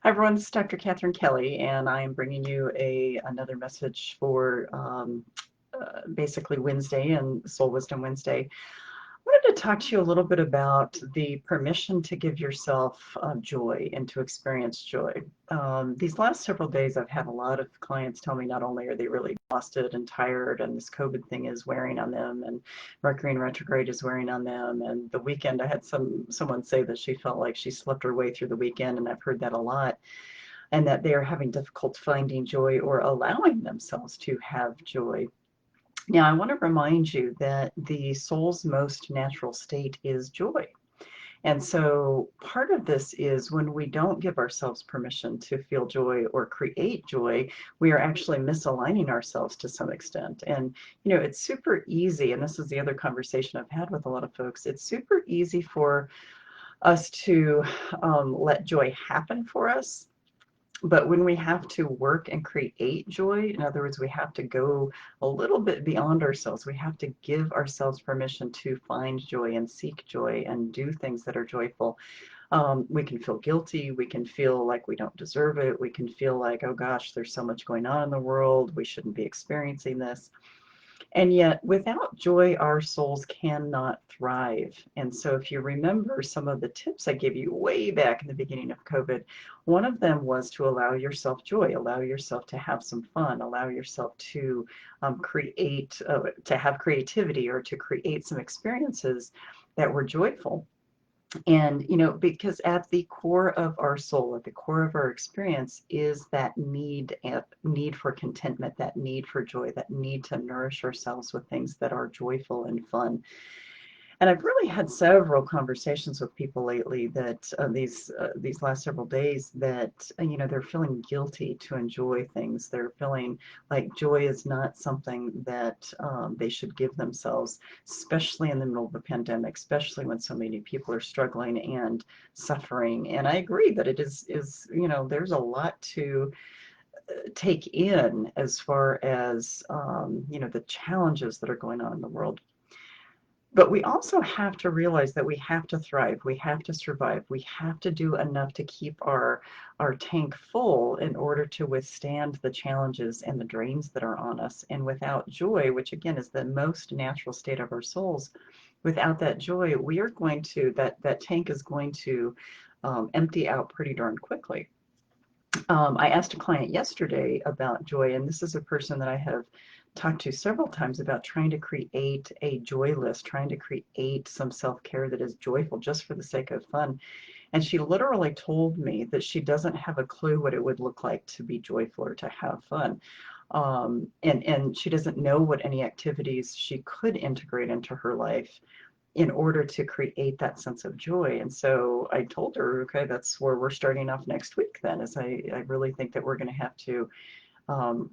Hi everyone, this is Dr. Catherine Kelly, and I am bringing you another message for basically Wednesday and Soul Wisdom Wednesday. I wanted to talk to you a little bit about the permission to give yourself joy and to experience joy. These last several days, I've had a lot of clients tell me not only are they really exhausted and tired, and this COVID thing is wearing on them, and Mercury in retrograde is wearing on them, and the weekend, I had someone say that she felt like she slept her way through the weekend, and I've heard that a lot, and that they are having difficulty finding joy or allowing themselves to have joy. Now, I want to remind you that the soul's most natural state is joy. And so part of this is when we don't give ourselves permission to feel joy or create joy, we are actually misaligning ourselves to some extent. And, it's super easy. And this is the other conversation I've had with a lot of folks. It's super easy for us to let joy happen for us, but when we have to work and create joy, in other words, we have to go a little bit beyond ourselves. We have to give ourselves permission to find joy and seek joy and do things that are joyful. We can feel guilty. We can feel like we don't deserve it. We can feel like, oh gosh, there's so much going on in the world. We shouldn't be experiencing this. And yet, without joy, our souls cannot thrive. And so, if you remember some of the tips I gave you way back in the beginning of COVID, one of them was to allow yourself joy, allow yourself to have some fun, allow yourself to to have creativity or to create some experiences that were joyful. And, because at the core of our soul, at the core of our experience is that need for contentment, that need for joy, that need to nourish ourselves with things that are joyful and fun. And I've really had several conversations with people lately that these last several days that they're feeling guilty to enjoy things. They're feeling like joy is not something that they should give themselves, especially in the middle of the pandemic, especially when so many people are struggling and suffering. And I agree that it is there's a lot to take in as far as the challenges that are going on in the world. But we also have to realize that we have to thrive, we have to survive, we have to do enough to keep our tank full in order to withstand the challenges and the drains that are on us. And without joy, which again is the most natural state of our souls, without that joy, we are going to that tank is going to empty out pretty darn quickly. I asked a client yesterday about joy, and this is a person that I have talked to several times about trying to create a joy list, trying to create some self-care that is joyful just for the sake of fun. And she literally told me that she doesn't have a clue what it would look like to be joyful or to have fun. And she doesn't know what any activities she could integrate into her life in order to create that sense of joy. And so I told her, okay, that's where we're starting off next week then, is I really think that we're going to have to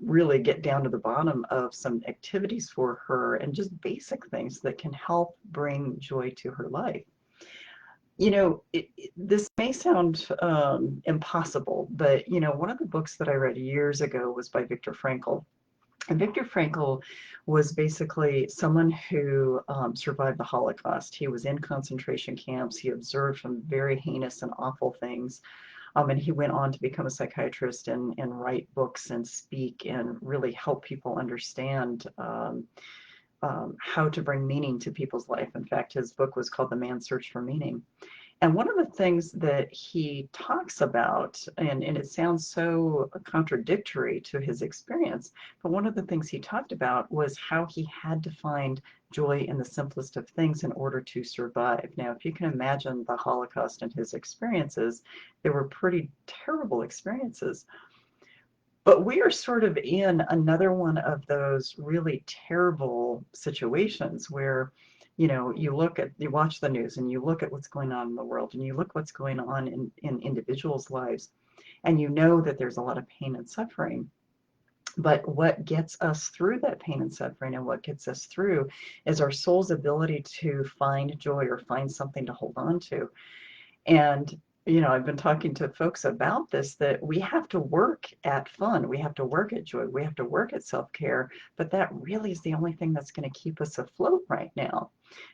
really get down to the bottom of some activities for her and just basic things that can help bring joy to her life. This may sound impossible, but one of the books that I read years ago was by Viktor Frankl. And Viktor Frankl was basically someone who survived the Holocaust. He was in concentration camps. He observed some very heinous and awful things. And he went on to become a psychiatrist and write books and speak and really help people understand how to bring meaning to people's life. In fact, his book was called The Man's Search for Meaning. And one of the things that he talks about, and it sounds so contradictory to his experience, but one of the things he talked about was how he had to find joy in the simplest of things in order to survive. Now, if you can imagine the Holocaust and his experiences, they were pretty terrible experiences. But we are sort of in another one of those really terrible situations where, you watch the news and you look at what's going on in the world and you look what's going on in individuals' lives, and you know that there's a lot of pain and suffering. But what gets us through that pain and suffering and what gets us through is our soul's ability to find joy or find something to hold on to. And, I've been talking to folks about this, that we have to work at fun. We have to work at joy. We have to work at self-care. But that really is the only thing that's going to keep us afloat right now.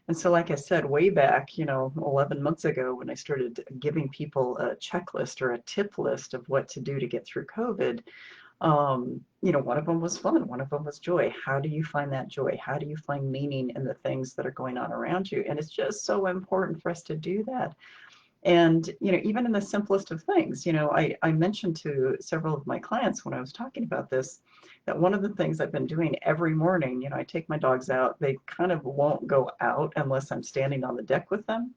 And so, like I said, way back, 11 months ago, when I started giving people a checklist or a tip list of what to do to get through COVID, one of them was fun, one of them was joy. How do you find that joy? How do you find meaning in the things that are going on around you? And it's just so important for us to do that. And, even in the simplest of things, I mentioned to several of my clients when I was talking about this, that one of the things I've been doing every morning, I take my dogs out. They kind of won't go out unless I'm standing on the deck with them.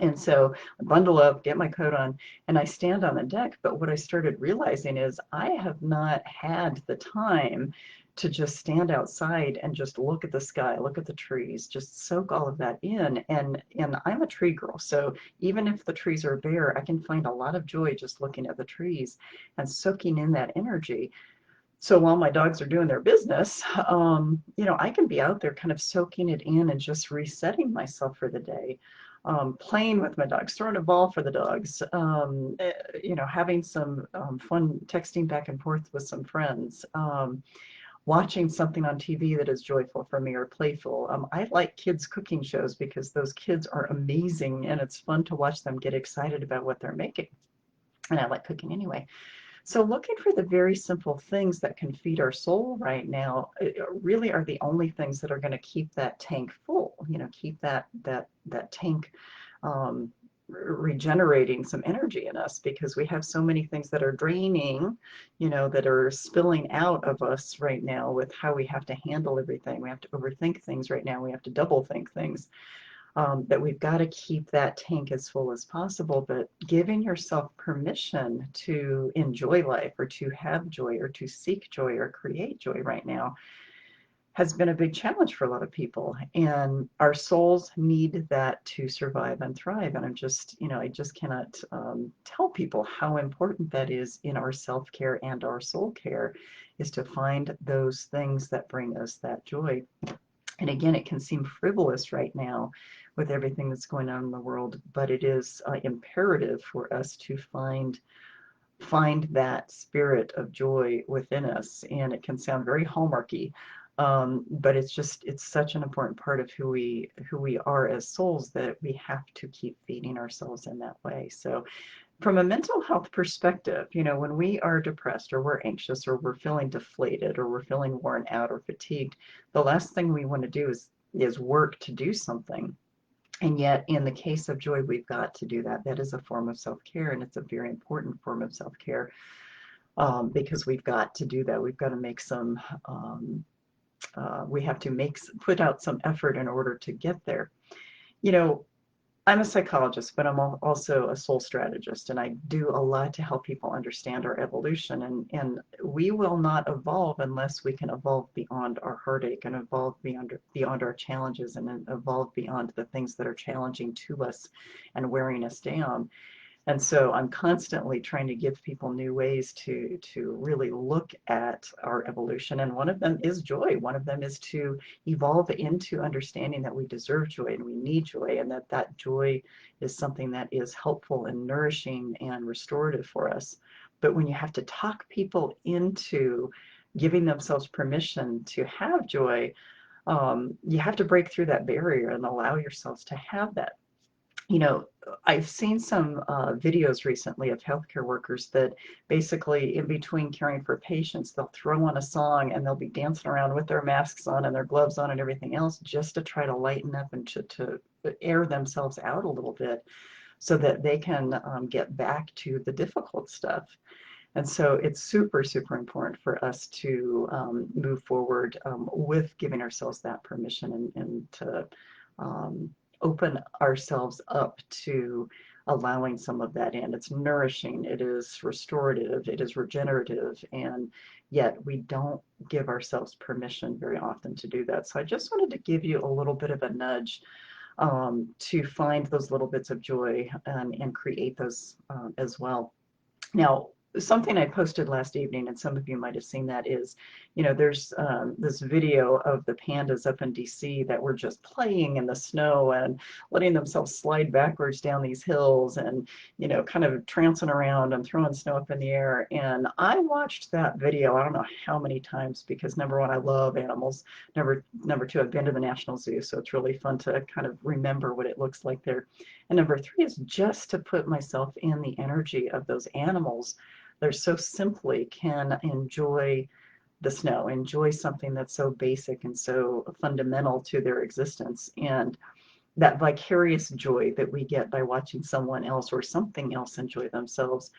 And so I bundle up, get my coat on, and I stand on the deck. But what I started realizing is I have not had the time to just stand outside and just look at the sky, look at the trees, just soak all of that in. And I'm a tree girl, so even if the trees are bare, I can find a lot of joy just looking at the trees and soaking in that energy. So while my dogs are doing their business, I can be out there kind of soaking it in and just resetting myself for the day. Playing with my dogs, throwing a ball for the dogs, having some fun texting back and forth with some friends, watching something on TV that is joyful for me or playful. I like kids' cooking shows because those kids are amazing and it's fun to watch them get excited about what they're making. And I like cooking anyway. So looking for the very simple things that can feed our soul right now really are the only things that are going to keep that tank full, keep that tank regenerating some energy in us, because we have so many things that are draining, that are spilling out of us right now with how we have to handle everything. We have to overthink things right now. We have to double think things. That we've got to keep that tank as full as possible, but giving yourself permission to enjoy life or to have joy or to seek joy or create joy right now has been a big challenge for a lot of people. And our souls need that to survive and thrive. And I just cannot tell people how important that is in our self-care and our soul care, is to find those things that bring us that joy. And again, it can seem frivolous right now with everything that's going on in the world, but it is imperative for us to find that spirit of joy within us. And it can sound very hallmarky, but it's such an important part of who we are as souls, that we have to keep feeding ourselves in that way. So from a mental health perspective, when we are depressed or we're anxious or we're feeling deflated or we're feeling worn out or fatigued, the last thing we want to do is work to do something. And yet, in the case of joy, we've got to do that. That is a form of self-care, and it's a very important form of self-care, because we've got to do that. We've got to make some, we have to put out some effort in order to get there. You know, I'm a psychologist, but I'm also a soul strategist, and I do a lot to help people understand our evolution. And we will not evolve unless we can evolve beyond our heartache and evolve beyond our challenges and then evolve beyond the things that are challenging to us and wearing us down. And so I'm constantly trying to give people new ways to really look at our evolution. And one of them is joy. One of them is to evolve into understanding that we deserve joy and we need joy, and that joy is something that is helpful and nourishing and restorative for us. But when you have to talk people into giving themselves permission to have joy, you have to break through that barrier and allow yourselves to have that. you know, I've seen some videos recently of healthcare workers that basically, in between caring for patients, they'll throw on a song and they'll be dancing around with their masks on and their gloves on and everything else, just to try to lighten up and to air themselves out a little bit, so that they can get back to the difficult stuff. And so it's super, super important for us to move forward with giving ourselves that permission, and to um, open ourselves up to allowing some of that in. It's nourishing, it is restorative, it is regenerative, and yet we don't give ourselves permission very often to do that. So I just wanted to give you a little bit of a nudge to find those little bits of joy and create those as well. Now, something I posted last evening, and some of you might have seen that, is, there's this video of the pandas up in DC that were just playing in the snow and letting themselves slide backwards down these hills and, kind of trancing around and throwing snow up in the air. And I watched that video, I don't know how many times, because number one, I love animals. Number two, I've been to the National Zoo, so it's really fun to kind of remember what it looks like there. And number three is just to put myself in the energy of those animals. They're so simply can enjoy the snow, enjoy something that's so basic and so fundamental to their existence. And that vicarious joy that we get by watching someone else or something else enjoy themselves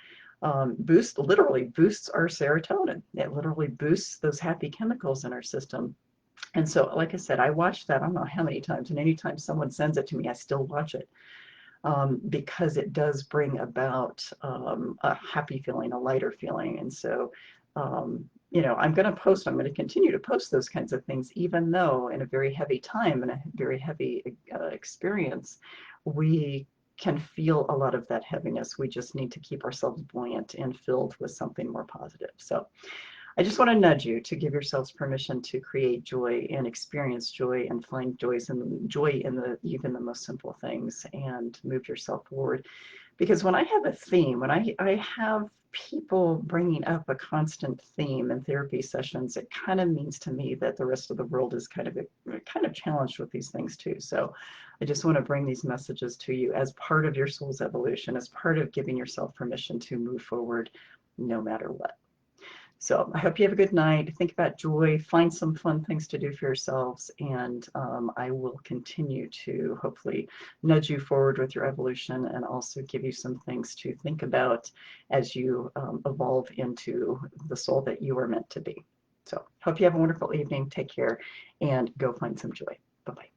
literally boosts our serotonin. It literally boosts those happy chemicals in our system. And so, like I said, I watched that I don't know how many times, and anytime someone sends it to me, I still watch it, because it does bring about a happy feeling, a lighter feeling. And so, I'm going to continue to post those kinds of things, even though in a very heavy time and a very heavy experience, we can feel a lot of that heaviness. We just need to keep ourselves buoyant and filled with something more positive. So I just want to nudge you to give yourselves permission to create joy and experience joy and find joy in the even the most simple things, and move yourself forward. Because when I have a theme, when I have people bringing up a constant theme in therapy sessions, it kind of means to me that the rest of the world is kind of challenged with these things too. So I just want to bring these messages to you as part of your soul's evolution, as part of giving yourself permission to move forward no matter what. So I hope you have a good night. Think about joy, find some fun things to do for yourselves, and I will continue to hopefully nudge you forward with your evolution and also give you some things to think about as you evolve into the soul that you are meant to be. So hope you have a wonderful evening. Take care and go find some joy. Bye-bye.